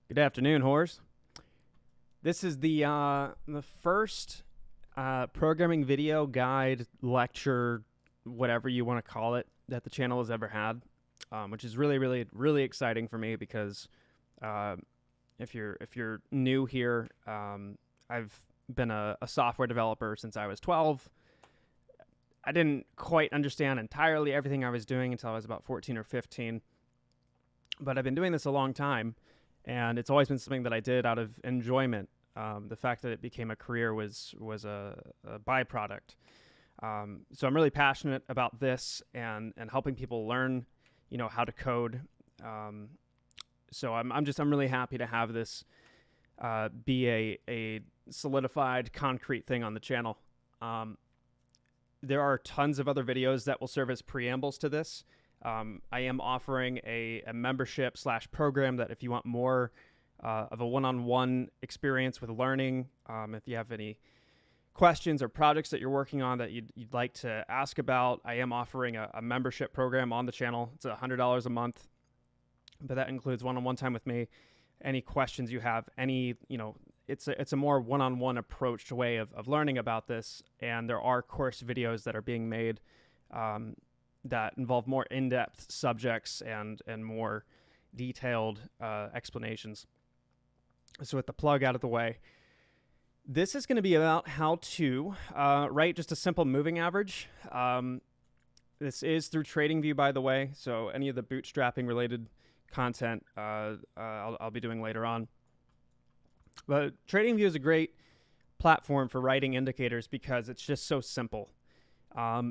Good afternoon, whores. This is the first programming video guide, lecture, whatever you want to call it, that the channel has ever had, which is really exciting for me because if you're new here, I've been a software developer since I was 12. I didn't quite understand entirely everything I was doing until I was about 14 or 15, but I've been doing this a long time. And it's always been something that I did out of enjoyment. The fact that it became a career was a byproduct. So I'm really passionate about this and helping people learn, how to code. So I'm really happy to have this be a solidified, concrete thing on the channel. There are tons of other videos that will serve as preambles to this. I am offering a membership / program that if you want more of a one-on-one experience with learning, if you have any questions or projects that you're working on that you'd like to ask about, I am offering a membership program on the channel. It's $100 a month, but that includes one-on-one time with me. Any questions you have, it's a more one-on-one approached way of learning about this, and there are course videos that are being made that involve more in-depth subjects and more detailed explanations. So with the plug out of the way, this is going to be about how to write just a simple moving average. This is through TradingView, by the way, so any of the bootstrapping related content I'll be doing later on. But TradingView is a great platform for writing indicators because it's just so simple.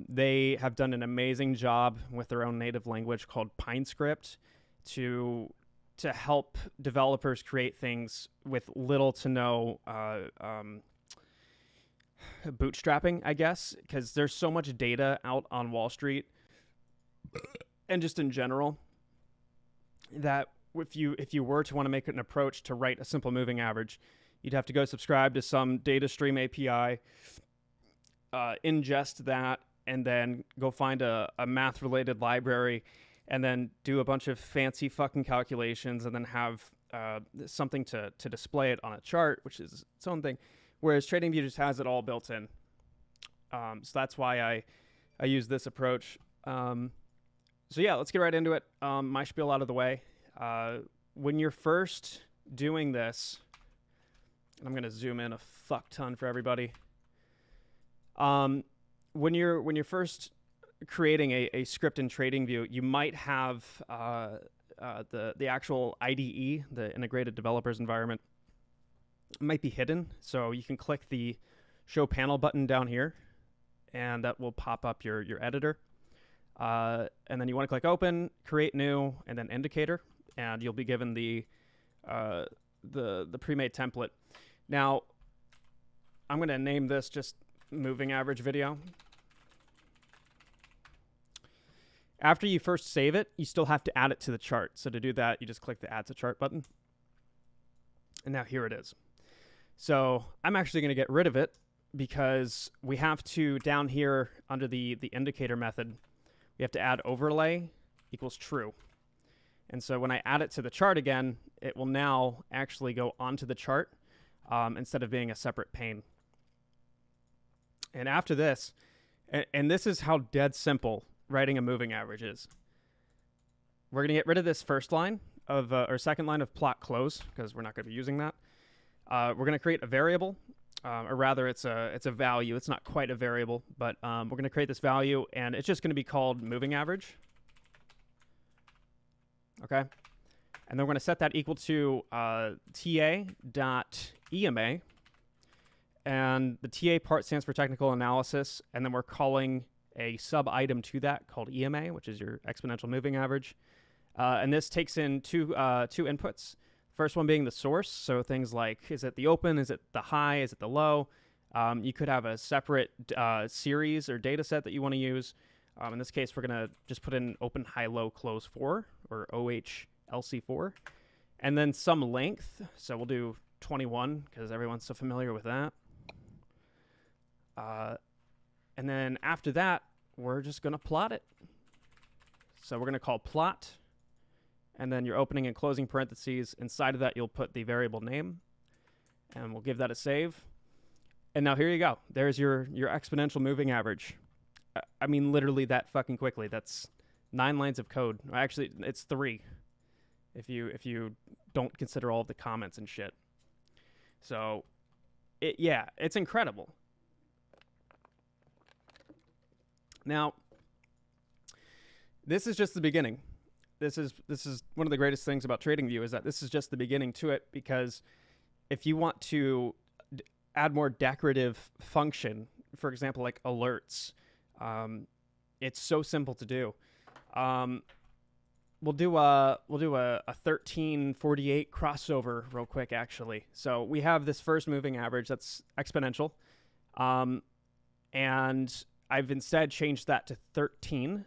They have done an amazing job with their own native language called PineScript to help developers create things with little to no bootstrapping, I guess, because there's so much data out on Wall Street and just in general that if you were to want to make an approach to write a simple moving average, you'd have to go subscribe to some data stream API, ingest that, and then go find a math-related library, and then do a bunch of fancy fucking calculations, and then have something to display it on a chart, which is its own thing. Whereas TradingView just has it all built in. So that's why I use this approach. So yeah, let's get right into it. My spiel out of the way. When you're first doing this, and I'm going to zoom in a fuck ton for everybody. When you're first creating a script in TradingView, you might have the actual IDE, the Integrated Developers Environment, might be hidden. So you can click the Show Panel button down here, and that will pop up your editor. And then you want to click Open, Create New, and then Indicator, and you'll be given the pre-made template. Now, I'm going to name this just moving average video. After you first save it, you still have to add it to the chart. So to do that, you just click the Add to Chart button. And now here it is. So I'm actually going to get rid of it because we have to, down here under the indicator method, we have to add overlay equals true. And so when I add it to the chart again, it will now actually go onto the chart instead of being a separate pane. And after this, and this is how dead simple writing a moving average is. We're going to get rid of this first line of, or second line of plot close, because we're not going to be using that. We're going to create a variable, or rather it's a value. It's not quite a variable, but we're going to create this value, and it's just going to be called moving average. Okay? And then we're going to set that equal to ta.ema. And the TA part stands for technical analysis, and then we're calling a sub-item to that called EMA, which is your exponential moving average. And this takes in two inputs. First one being the source, so things like, is it the open, is it the high, is it the low? You could have a separate series or data set that you want to use. In this case, we're going to just put in open, high, low, close 4, or OHLC4. And then some length, so we'll do 21, because everyone's so familiar with that. And then after that, we're just going to plot it. So we're going to call plot, and then your opening and closing parentheses. Inside of that, you'll put the variable name, and we'll give that a save. And now here you go. There's your exponential moving average. I mean, literally that fucking quickly. That's 9 lines of code. Actually, it's 3 if you don't consider all of the comments and shit. So, it's incredible. Now, this is just the beginning. This is one of the greatest things about TradingView is that this is just the beginning to it, because if you want to add more decorative function, for example, like alerts, it's so simple to do. We'll do a 1348 crossover real quick, actually. So we have this first moving average that's exponential, and I've instead changed that to 13.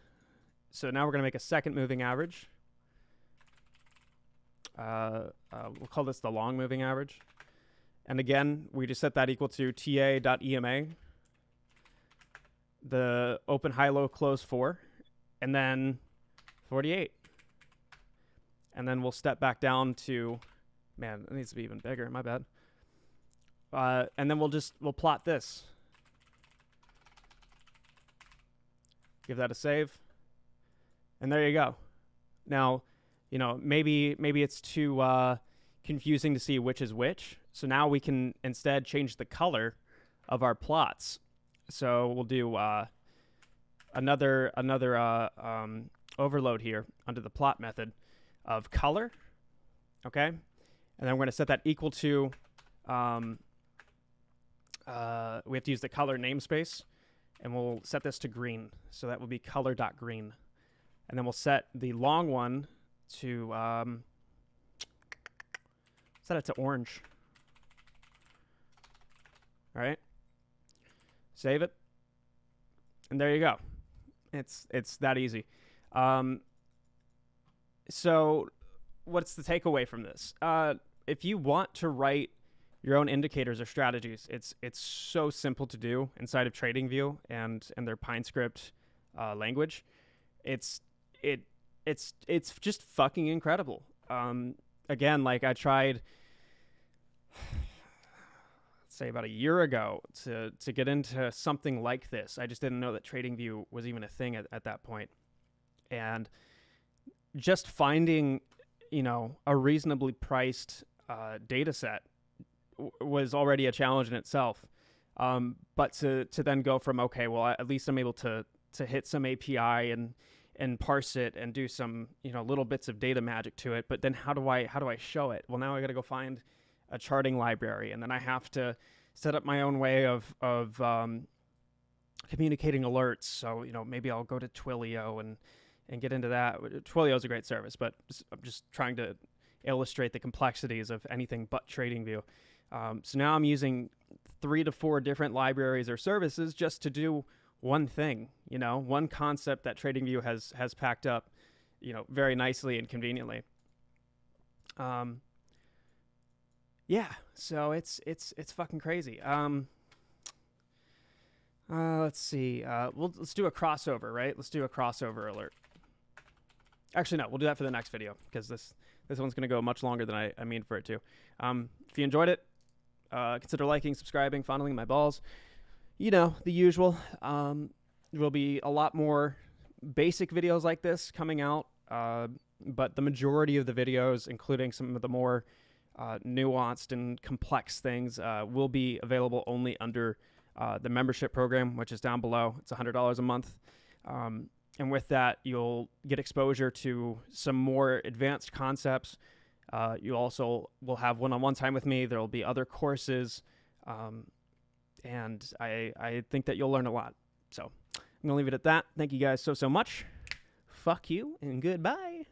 So now we're going to make a second moving average. We'll call this the long moving average. And again, we just set that equal to ta.ema, the open, high, low, close 4, and then 48. And then we'll step back down to, man, it needs to be even bigger, my bad. And then we'll plot this. Give that a save. And there you go. Now, maybe it's too confusing to see which is which. So now we can instead change the color of our plots. So we'll do another overload here under the plot method of color. Okay. And then we're going to set that equal to, we have to use the color namespace, and we'll set this to green. So that will be color.green. And then we'll set the long one to, set it to orange. All right. Save it. And there you go. It's that easy. So what's the takeaway from this? If you want to write your own indicators or strategies, it's so simple to do inside of TradingView and their PineScript language. It's just fucking incredible. Again, like I tried, say about a year ago to get into something like this. I just didn't know that TradingView was even a thing at that point. And just finding, a reasonably priced data set was already a challenge in itself. But to then go from, okay, well, at least I'm able to hit some API and parse it and do some, little bits of data magic to it. But then how do I show it? Well, now I got to go find a charting library, and then I have to set up my own way of communicating alerts. So, maybe I'll go to Twilio and get into that. Twilio is a great service, but I'm just trying to illustrate the complexities of anything but TradingView. So now I'm using 3 to 4 different libraries or services just to do one thing, one concept that TradingView has packed up, very nicely and conveniently. Yeah, so it's fucking crazy. Let's see. Let's do a crossover, right? Let's do a crossover alert. Actually, no, we'll do that for the next video, because this one's going to go much longer than I mean for it to. If you enjoyed it, consider liking, subscribing, fondling my balls. The usual. There will be a lot more basic videos like this coming out, but the majority of the videos, including some of the more nuanced and complex things, will be available only under the membership program, which is down below. It's $100 a month. And with that, you'll get exposure to some more advanced concepts. You also will have one-on-one time with me. There will be other courses. And I think that you'll learn a lot. So I'm going to leave it at that. Thank you guys so much. Fuck you and goodbye.